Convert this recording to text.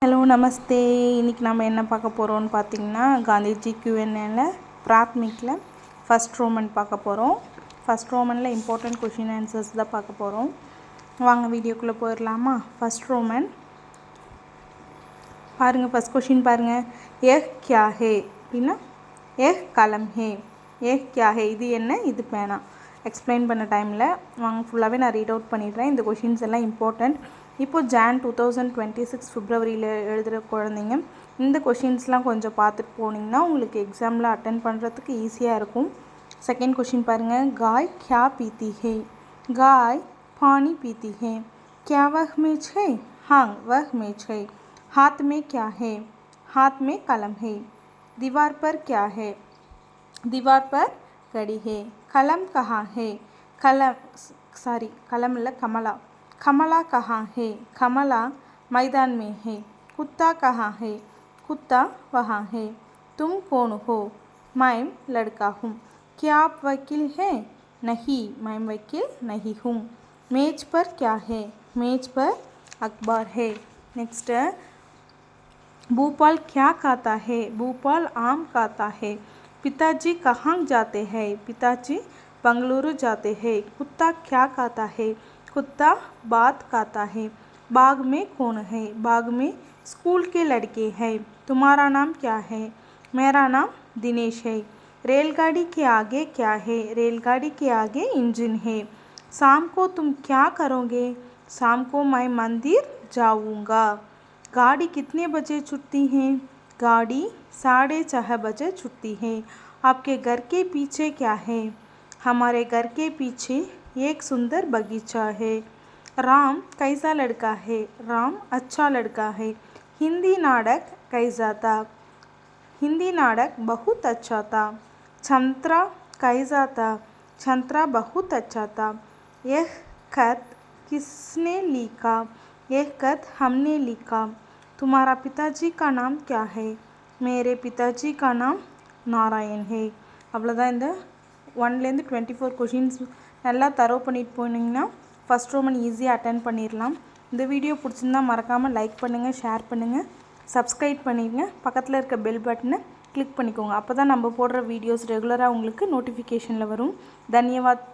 Hello नमस्ते इनकी नाम என்ன பார்க்க போறோம்னு பாத்தீங்கன்னா காந்திஜி Q&Aல பிராத்மிக்ல ஃபர்ஸ்ட் ரோமன் பார்க்க போறோம். ஃபர்ஸ்ட் ரோமன்ல இம்பார்ட்டன்ட் क्वेश्चन ஆன்சர்ஸ் தான் பார்க்க போறோம். வாங்க வீடியோக்குள்ள போயிரலாமா? ஃபர்ஸ்ட் ரோமன் பாருங்க. ஃபர்ஸ்ட் क्वेश्चन பாருங்க. यह क्या है அப்படினா यह कलम है. यह क्या है இது என்ன? இது பேனா. எக்ஸ்பிளைன் பண்ண டைம்ல வாங்க ஃபுல்லாவே நான் ரீட் அவுட் பண்ணிடுறேன். இந்த क्वेश्चंस எல்லாம் இம்பார்ட்டன்ட். இப்போ ஜான் 2026 பிப்ரவரியில் எழுதுகிற குழந்தைங்க இந்த கொஷின்ஸ்லாம் கொஞ்சம் பார்த்துட்டு போனீங்கன்னா உங்களுக்கு எக்ஸாமில் அட்டன் பண்ணுறதுக்கு ஈஸியாக இருக்கும். செகண்ட் கொஷின் பாருங்கள். गाय क्या पीती है? गाय पानी पीती है. क्या वह मेज है? हाँ वह मेज है. हाथ में क्या है? हाथ में कलम है. दीवार पर क्या है? दीवार पर घड़ी है. कलम कहाँ है? कलम இல்லை कमला. कमला कहाँ है? कमला मैदान में है. कुत्ता कहाँ है? कुत्ता वहाँ है. तुम कौन हो? मैं लड़का हूँ. क्या आप वकील हैं? नहीं मैं वकील नहीं हूँ. मेज पर क्या है? मेज पर अखबार है. नेक्स्ट भूपाल क्या खाता है? भूपाल आम खाता है. पिताजी कहाँ जाते हैं? पिताजी बंगलुरु जाते हैं. कुत्ता क्या खाता है? कुत्ता बात खाता है. बाग में कौन है? बाग में स्कूल के लड़के हैं. तुम्हारा नाम क्या है? मेरा नाम दिनेश है. रेलगाड़ी के आगे क्या है? रेलगाड़ी के आगे इंजन है. शाम को तुम क्या करोगे? शाम को मैं मंदिर जाऊंगा. गाड़ी कितने बजे छूटती है? गाड़ी 6:30 बजे छूटती है. आपके घर के पीछे क्या है? हमारे घर के पीछे एक सुंदर बगीचा है. राम कैसा लड़का है? राम अच्छा लड़का है. हिंदी नाटक कैसा था? हिंदी नाटक बहुत अच्छा था. छंत्रा कैसा था? छंत्रा बहुत अच्छा था. यह खत किसने लिखा? यह खत हमने लिखा. तुम्हारा पिताजी का नाम क्या है? मेरे पिताजी का नाम नारायण है. அவ்வளோதான் இந்த 1லேருந்து 24 கொஷின்ஸ் நல்லா தரவு பண்ணிட்டு போனீங்கன்னா ஃபர்ஸ்ட் ரோமன் ஈஸியாக அட்டன் பண்ணிடலாம். இந்த வீடியோ பிடிச்சிருந்தா மறக்காமல் லைக் பண்ணுங்கள், ஷேர் பண்ணுங்கள், சப்ஸ்கிரைப் பண்ணிடுங்க. பக்கத்தில் இருக்க பெல் பட்டனை கிளிக் பண்ணிக்கோங்க. அப்போ தான் நம்ம போடுற வீடியோஸ் ரெகுலராக உங்களுக்கு நோட்டிஃபிகேஷனில் வரும். தன்யவாத்.